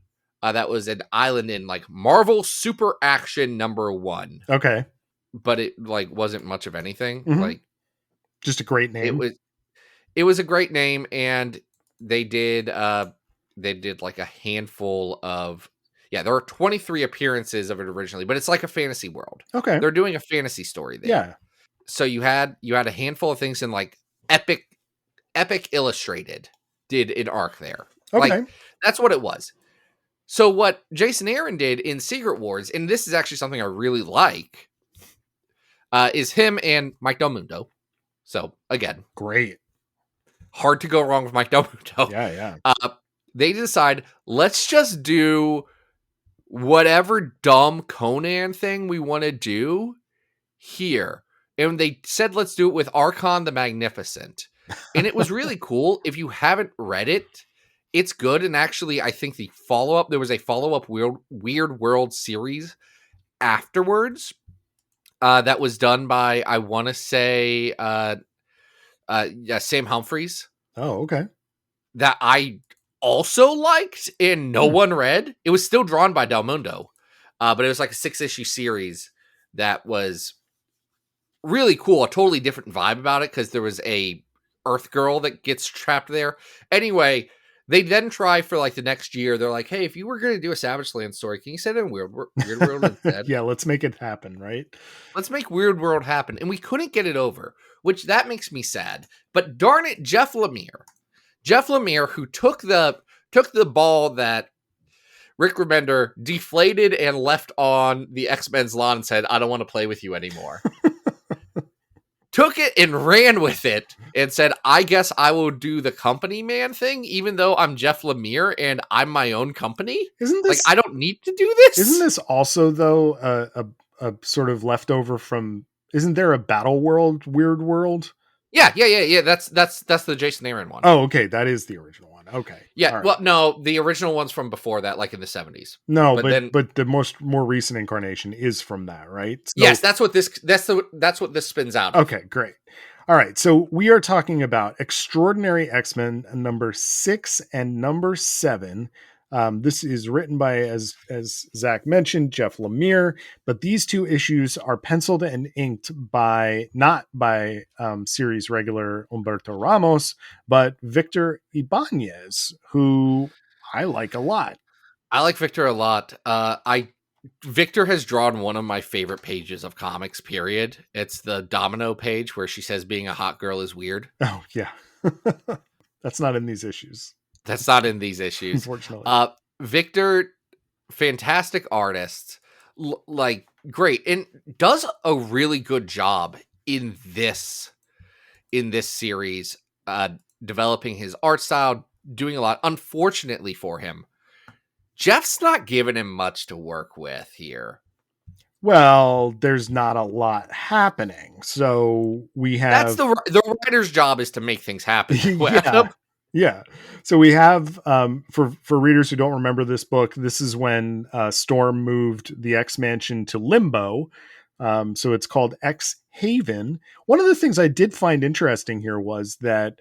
that was an island in like Marvel Super Action #1. Okay, but it like wasn't much of anything. Mm-hmm. Like just a great name. It was a great name, and they did like a handful of there are 23 appearances of it originally, but it's like a fantasy world. Okay, they're doing a fantasy story there. Yeah. So you had a handful of things in like Epic Illustrated did an arc there. Okay, like, that's what it was. So what Jason Aaron did in Secret Wars, and this is actually something I really like, is him and Mike Del Mundo. So again, great. Hard to go wrong with Mike Del Mundo. Yeah. They decide, let's just do whatever dumb Conan thing we want to do here. And they said, let's do it with Archon the Magnificent. And it was really cool. If you haven't read it, it's good. And actually, I think there was a follow-up Weirdworld series afterwards that was done by, I want to say, Sam Humphries. Oh, okay. That I also liked and no one read. It was still drawn by Del Mundo, but it was like a 6-issue series that was really cool. A totally different vibe about it because there was a Earth girl that gets trapped there. Anyway, they then try for like the next year. They're like, hey, if you were going to do a Savage Land story, can you set it in Weirdworld instead? Yeah, let's make it happen, right? Let's make Weirdworld happen. And we couldn't get it over, which that makes me sad. But darn it, Jeff Lemire, who took the ball that Rick Remender deflated and left on the X-Men's lawn and said, I don't want to play with you anymore. Took it and ran with it and said, I guess I will do the company man thing, even though I'm Jeff Lemire and I'm my own company. Isn't this like, I don't need to do this? Isn't this also, though, a sort of leftover from, isn't there a Battle World Weirdworld? Yeah. That's the Jason Aaron one. Oh, okay. That is the original one. Okay. Yeah. Right. Well, no, the original one's from before that, like in the 70s. No, but the more recent incarnation is from that, right? So, yes, that's what this spins out of. Okay, great. All right. So we are talking about Extraordinary X-Men number 6 and number 7. This is written by, as Zach mentioned, Jeff Lemire, but these 2 issues are penciled and inked not by series regular Humberto Ramos, but Victor Ibanez, who I like a lot. I like Victor a lot. Victor has drawn one of my favorite pages of comics, period. It's the Domino page where she says being a hot girl is weird. Oh, yeah. That's not in these issues. That's not in these issues. Unfortunately. Victor, fantastic artist, like great, and does a really good job in this series, developing his art style, doing a lot. Unfortunately for him, Jeff's not giving him much to work with here. Well, there's not a lot happening, so we have... That's the writer's job, is to make things happen. Yeah. So we have, for readers who don't remember this book, this is when Storm moved the X-Mansion to Limbo. So it's called X-Haven. One of the things I did find interesting here was that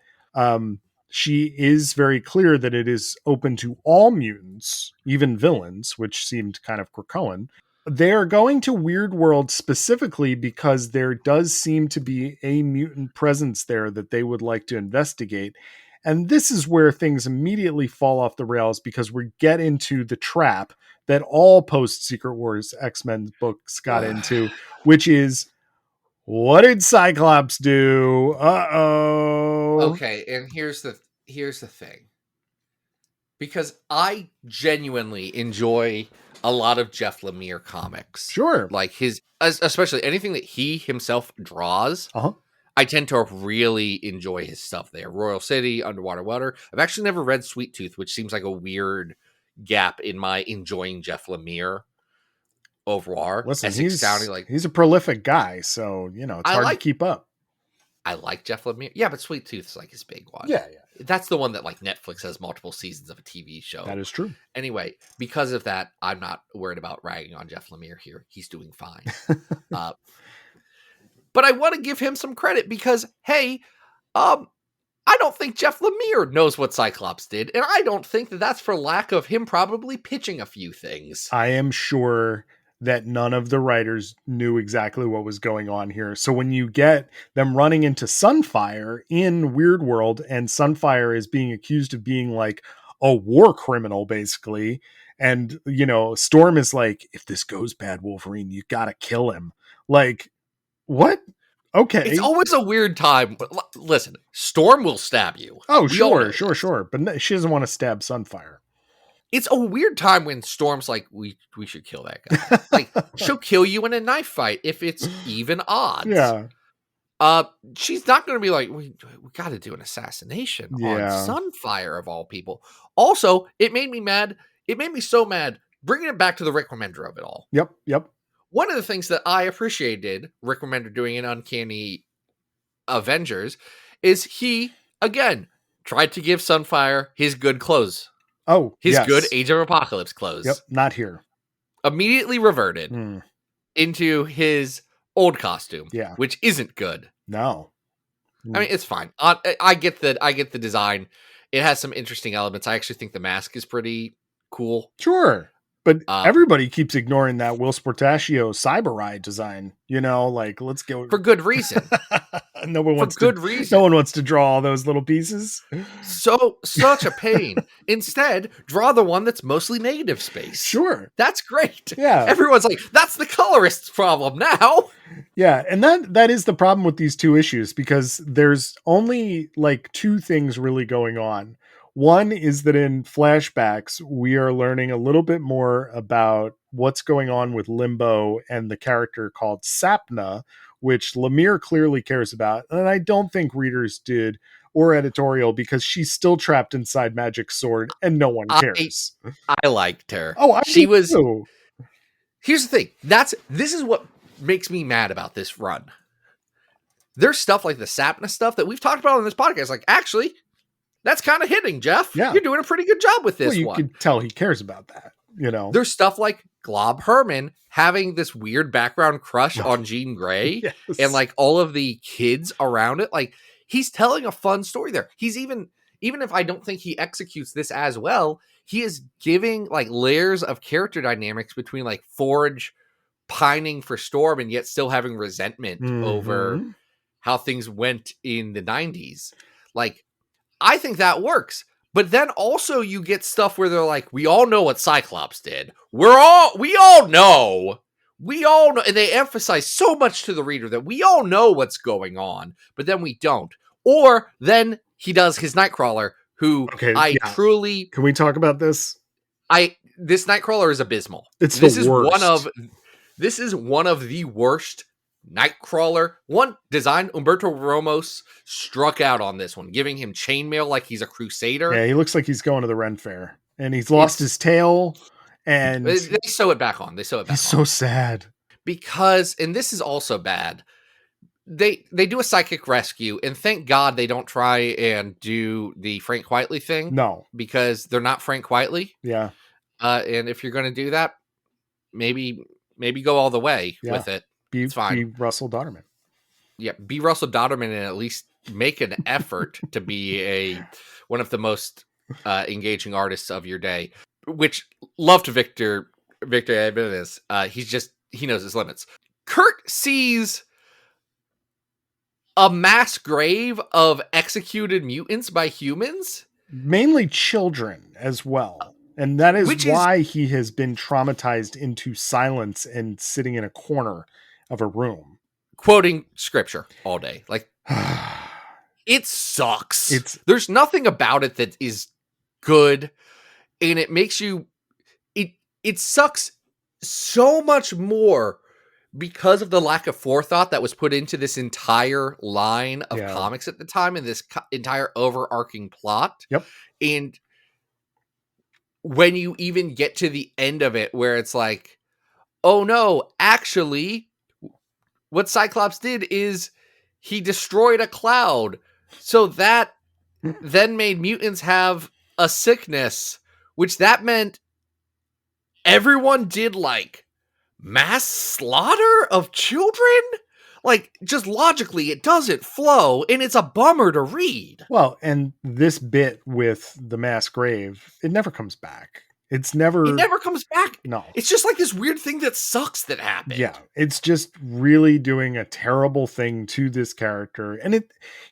she is very clear that it is open to all mutants, even villains, which seemed kind of Krakoan. They're going to Weirdworld specifically because there does seem to be a mutant presence there that they would like to investigate. And this is where things immediately fall off the rails, because we get into the trap that all post Secret Wars X-Men books got into, which is, what did Cyclops do? Uh-oh. Okay, and here's the thing. Because I genuinely enjoy a lot of Jeff Lemire comics. Sure. Like especially anything that he himself draws. Uh-huh. I tend to really enjoy his stuff there. Royal City, Underwater Water. I've actually never read Sweet Tooth, which seems like a weird gap in my enjoying Jeff Lemire overall. Listen, he's he's a prolific guy, so it's hard to keep up. I like Jeff Lemire. Yeah, but Sweet Tooth's like his big one. Yeah. That's the one that like Netflix has multiple seasons of a TV show. That is true. Anyway, because of that, I'm not worried about ragging on Jeff Lemire here. He's doing fine. But I want to give him some credit because, hey, I don't think Jeff Lemire knows what Cyclops did, and I don't think that that's for lack of him probably pitching a few things. I am sure that none of the writers knew exactly what was going on here. So when you get them running into Sunfire in Weirdworld, and Sunfire is being accused of being like a war criminal, basically, and Storm is like, if this goes bad, Wolverine, you gotta kill him. Like, what? Okay. It's always a weird time. But listen, Storm will stab you. Oh, sure. But she doesn't want to stab Sunfire. It's a weird time when Storm's like, we should kill that guy. Like, she'll kill you in a knife fight if it's even odds. Yeah. She's not going to be like, we got to do an assassination on Sunfire of all people. Also, it made me mad. It made me so mad. Bringing it back to the Rick Remender of it all. Yep. One of the things that I appreciated Rick Remender doing in Uncanny Avengers is he, again, tried to give Sunfire his good clothes. Oh, his good Age of Apocalypse clothes. Yep, not here. Immediately reverted into his old costume, which isn't good. No. I mean, it's fine. I get the design. It has some interesting elements. I actually think the mask is pretty cool. Sure. But everybody keeps ignoring that Will Sportaccio Cyber Ride design. Like, let's go for good reason. No one wants to draw all those little pieces. Such a pain. Instead, draw the one that's mostly negative space. Sure. That's great. Yeah. Everyone's like, that's the colorist's problem now. Yeah, and that is the problem with these two issues, because there's only like two things really going on. One is that in flashbacks, we are learning a little bit more about what's going on with Limbo and the character called Sapna, which Lemire clearly cares about. And I don't think readers did, or editorial, because she's still trapped inside Magic Sword and no one cares. I liked her. Oh, she was. Too. Here's the thing. This is what makes me mad about this run. There's stuff like the Sapna stuff that we've talked about on this podcast. Like, actually, that's kind of hitting, Jeff. Yeah. You're doing a pretty good job with this one. You can tell he cares about that, There's stuff like Glob Herman having this weird background crush on Jean Grey and like all of the kids around it. Like, he's telling a fun story there. He's even if I don't think he executes this as well, he is giving like layers of character dynamics between like Forge pining for Storm and yet still having resentment over how things went in the 90s. Like, I think that works. But then also you get stuff where they're like, we all know what Cyclops did. We all know. And they emphasize so much to the reader that we all know what's going on, but then we don't. Or then he does his Nightcrawler, who truly... Can we talk about this? This Nightcrawler is abysmal. This is worst. This is one of the worst Nightcrawler. One design, Umberto Ramos struck out on this one, giving him chainmail like he's a crusader. Yeah, he looks like he's going to the Ren Fair, and he's lost his tail. And they sew it back on. He's so sad because, and this is also bad. They do a psychic rescue, and thank God they don't try and do the Frank Whiteley thing. No, because they're not Frank Whiteley. Yeah, and if you're going to do that, maybe go all the way with it. It's fine. Be Russell Dodderman. Yeah, be Russell Dodderman and at least make an effort to be one of the most engaging artists of your day. Which, love to Victor Jimenez. He knows his limits. Kurt sees a mass grave of executed mutants by humans. Mainly children as well. And that is Which why he has been traumatized into silence and sitting in a corner of a room. Quoting scripture all day. Like, it sucks. There's nothing about it that is good, and it makes you it sucks so much more because of the lack of forethought that was put into this entire line of comics at the time and this entire overarching plot. Yep. And when you even get to the end of it where it's like, oh no, actually what Cyclops did is he destroyed a cloud. So that then made mutants have a sickness, which that meant everyone did like mass slaughter of children. Like, just logically, it doesn't flow, and it's a bummer to read. Well, and this bit with the mass grave, it never comes back. It never comes back. No. It's just like this weird thing that sucks that happened. Yeah. It's just really doing a terrible thing to this character. And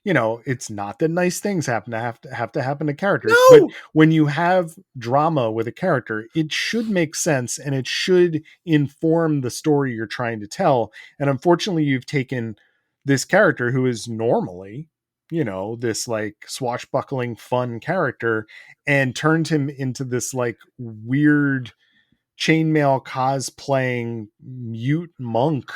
it's not that nice things have to happen to characters. No! But when you have drama with a character, it should make sense and it should inform the story you're trying to tell. And unfortunately, you've taken this character who is normally, this like swashbuckling fun character and turned him into this like weird chainmail cosplaying mute monk,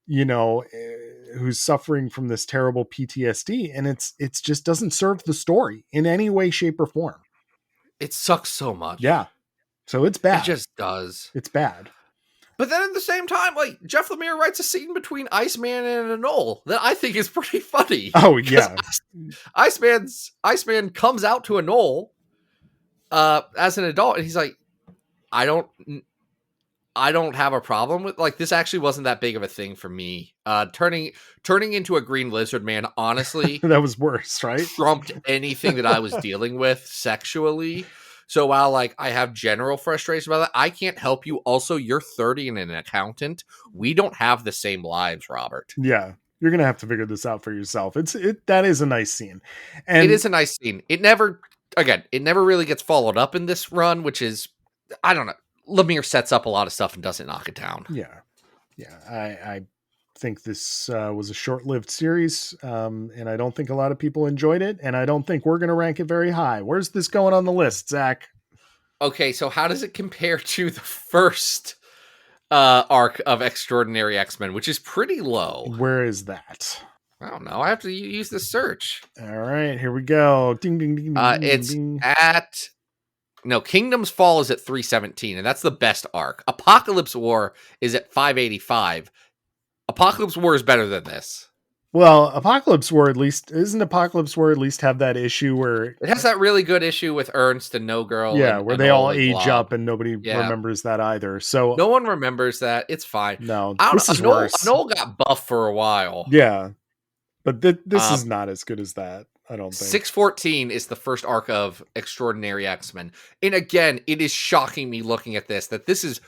who's suffering from this terrible PTSD. And it's just doesn't serve the story in any way, shape, or form. It sucks so much. Yeah. So it's bad. It just does. It's bad. But then at the same time, like, Jeff Lemire writes a scene between Iceman and a Knoll that I think is pretty funny. Oh, yeah. Iceman comes out to a Knoll as an adult, and he's like, I don't have a problem with, like, this actually wasn't that big of a thing for me. Turning into a green lizard man, honestly, that was worse, right? Trumped anything that I was dealing with sexually. So while like I have general frustration about that, I can't help you. Also, you're 30 and an accountant. We don't have the same lives, Robert. Yeah. You're going to have to figure this out for yourself. That is a nice scene. And it is a nice scene. It never really gets followed up in this run, which is, I don't know. Lemire sets up a lot of stuff and doesn't knock it down. Yeah. Yeah. I think this was a short-lived series, and I don't think a lot of people enjoyed it, and I don't think we're going to rank it very high. Where's this going on the list, Zach? Okay, so how does it compare to the first arc of Extraordinary X-Men, which is pretty low? Where is that? I don't know. I have to use the search. All right, here we go. Ding, ding, ding, ding, it's ding. at... No, Kingdom's Fall is at 317, and that's the best arc. Apocalypse War is at 585. Apocalypse War is better than this. Well, Apocalypse War at least have that issue where it has that really good issue with Ernst and No Girl. Yeah, and, where and they all Oleg age Blob. up and nobody remembers that either. So no one remembers that. It's fine. No, this is worse. Noel got buff for a while. Yeah, but this is not as good as that. I don't think. 614 is the first arc of Extraordinary X-Men. And again, it is shocking me looking at this, that this is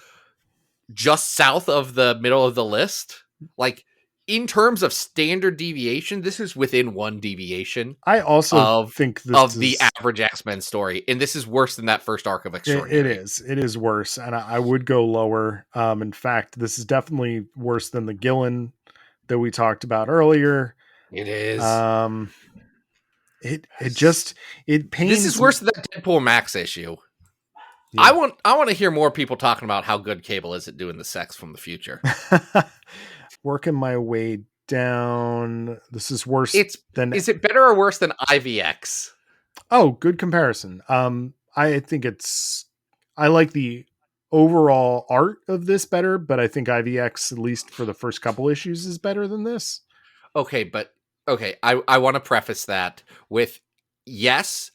just south of the middle of the list. Like, in terms of standard deviation, this is within one deviation. I also think this is the average X-Men story. And this is worse than that first arc of Extraordinary. It is worse. And I would go lower. In fact, this is definitely worse than the Gillen that we talked about earlier. It is. It pains. This is worse than that Deadpool Max issue. Yeah. I want to hear more people talking about how good Cable is at doing the sex from the future. Working my way down. This is worse than. Is it better or worse than IVX? Oh, good comparison. I think I like the overall art of this better, but I think IVX, at least for the first couple issues, is better than this. Okay, I want to preface that with yes,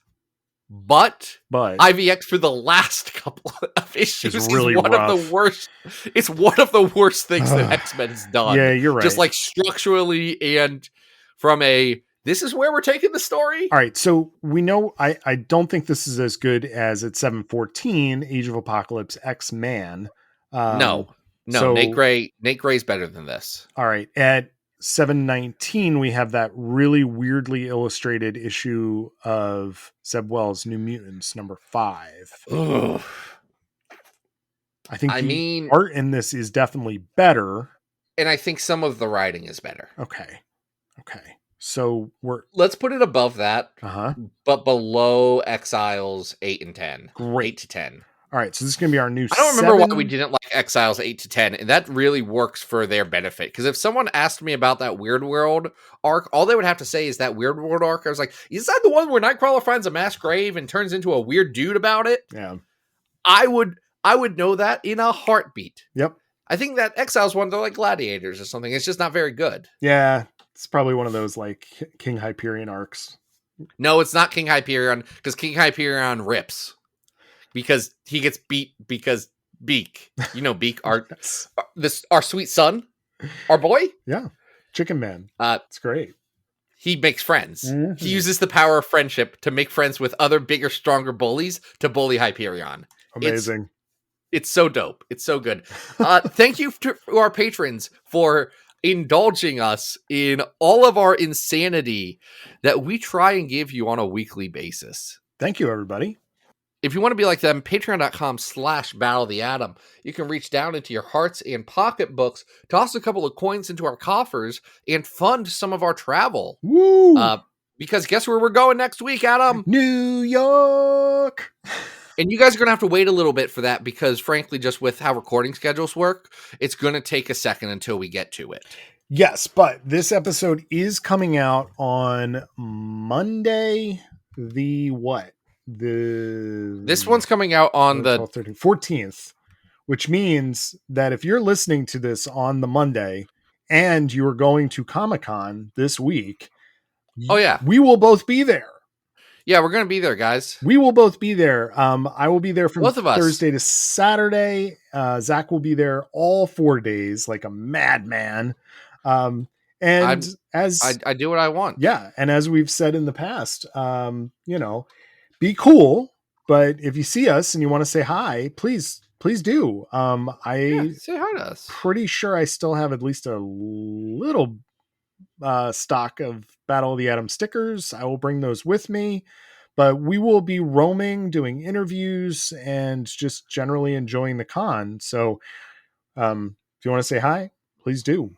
but IVX for the last couple of issues is really one rough. of the worst. It's one of the worst things that X-Men's done. Yeah, you're right. Just like structurally and from this is where we're taking the story. All right, so we know I don't think this is as good as at 714 Age of Apocalypse X-Man. No, so, Nate Gray's better than this. All right, at 719, we have that really weirdly illustrated issue of Zeb Wells' New Mutants number 5. Ugh. I think I the mean, art in this is definitely better. and I think some of the writing is better. Okay. So let's put it above that, uh-huh. but below Exiles 8 and 10. Great. 8 to 10. All right, so this is going to be our new I don't remember why we didn't like Exiles 8 to 10, and that really works for their benefit. Because if someone asked me about that Weirdworld arc, all they would have to say is that Weirdworld arc. I was like, is that the one where Nightcrawler finds a mass grave and turns into a weird dude about it? Yeah. I would know that in a heartbeat. Yep. I think that Exiles one, they're like Gladiators or something. It's just not very good. Yeah, it's probably one of those like King Hyperion arcs. No, it's not King Hyperion, because King Hyperion rips. Because he gets beat because Beak. You know Beak, our sweet son, our boy? Yeah. Chicken Man. It's great. He makes friends. Mm-hmm. He uses the power of friendship to make friends with other bigger, stronger bullies to bully Hyperion. Amazing. It's so dope. It's so good. Thank you to our patrons for indulging us in all of our insanity that we try and give you on a weekly basis. Thank you, everybody. If you want to be like them, patreon.com/Battle of the Atom. You can reach down into your hearts and pocketbooks, toss a couple of coins into our coffers, and fund some of our travel. Woo! Because guess where we're going next week, Adam? New York! And you guys are going to have to wait a little bit for that because, frankly, just with how recording schedules work, it's going to take a second until we get to it. Yes, but this episode is coming out on Monday, this one's coming out on the 14th, which means that if you're listening to this on the Monday and you're going to Comic-Con this week, we will both be there. Yeah, we're going to be there, guys. We will both be there. I will be there from both of us. Thursday to Saturday. Zach will be there all 4 days like a madman. And I do what I want. Yeah. And as we've said in the past, be cool. But if you see us and you want to say hi, please do. Say hi to us. Pretty sure I still have at least a little stock of Battle of the Atom stickers. I will bring those with me, but we will be roaming, doing interviews, and just generally enjoying the con. So if you want to say hi, please do.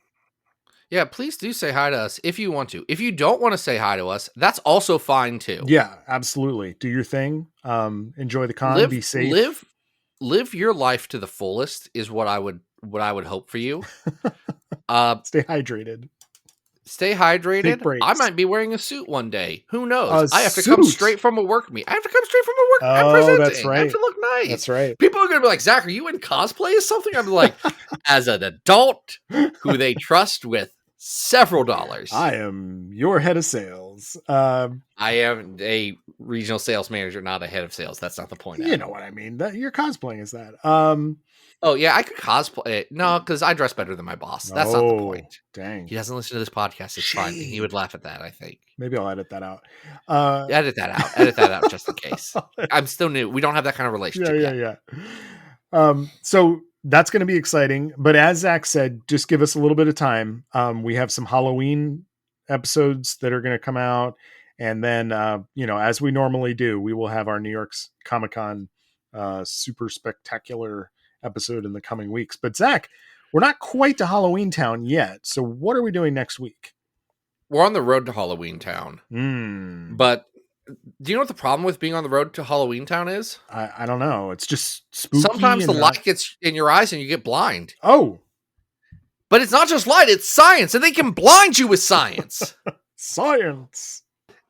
Yeah, please do say hi to us if you want to. If you don't want to say hi to us, that's also fine too. Yeah, absolutely. Do your thing. Enjoy the con. Be safe. Live your life to the fullest is what I would hope for you. Stay hydrated. Stay hydrated. I might be wearing a suit one day. Who knows? I have to come straight from a work meet. I'm presenting. That's right. I have to look nice. That's right. People are going to be like, Zach, are you in cosplay or something? I'm like, as an adult who they trust with several dollars. I am your head of sales. I am a regional sales manager, not a head of sales. That's not the point. You know what I mean? That you're cosplaying as that. Oh yeah, I could cosplay. No, because I dress better than my boss. That's not the point. Dang. He doesn't listen to this podcast. It's fine. He would laugh at that, I think. Maybe I'll edit that out. Edit that out. Edit that out just in case. I'm still new. We don't have that kind of relationship yet. Yeah. So that's going to be exciting. But as Zach said, just give us a little bit of time. We have some Halloween episodes that are going to come out. And then, as we normally do, we will have our New York's Comic-Con super spectacular episode in the coming weeks. But Zach, we're not quite to Halloween Town yet. So what are we doing next week? We're on the road to Halloween Town. But do you know what the problem with being on the road to Halloween Town is? I don't know. It's just spooky. Sometimes the light gets in your eyes and you get blind. Oh. But it's not just light, it's science. And they can blind you with science. Science.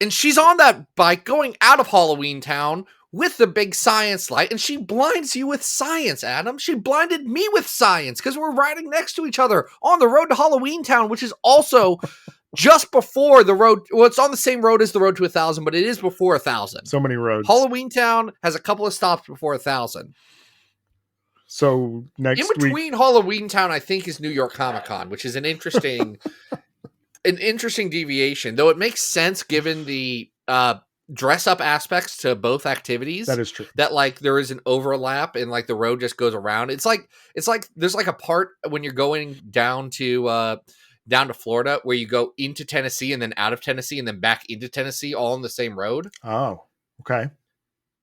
And she's on that bike going out of Halloween Town with the big science light, and she blinds you with science, Adam. She blinded me with science because we're riding next to each other on the road to Halloween Town, which is also just before the road. Well, it's on the same road as the road to 1,000, but it is before 1,000. So many roads. Halloween Town has a couple of stops before 1,000. So next in between Halloween Town, I think, is New York Comic Con, which is an interesting deviation, though it makes sense given the dress up aspects to both activities. That is true. That like there is an overlap and like the road just goes around. It's like there's like a part when you're going down to down to Florida, where you go into Tennessee and then out of Tennessee and then back into Tennessee, all on the same road. Oh, okay.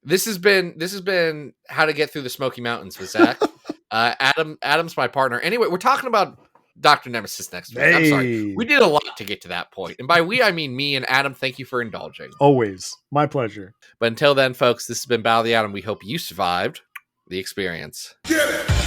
This has been How to Get Through the Smoky Mountains with Zach. Adam's my partner. Anyway, we're talking about Dr. Nemesis next week. I'm sorry. We did a lot to get to that point. And by we, I mean me and Adam. Thank you for indulging. Always. My pleasure. But until then, folks, this has been Battle of the Atom. We hope you survived the experience. Get it!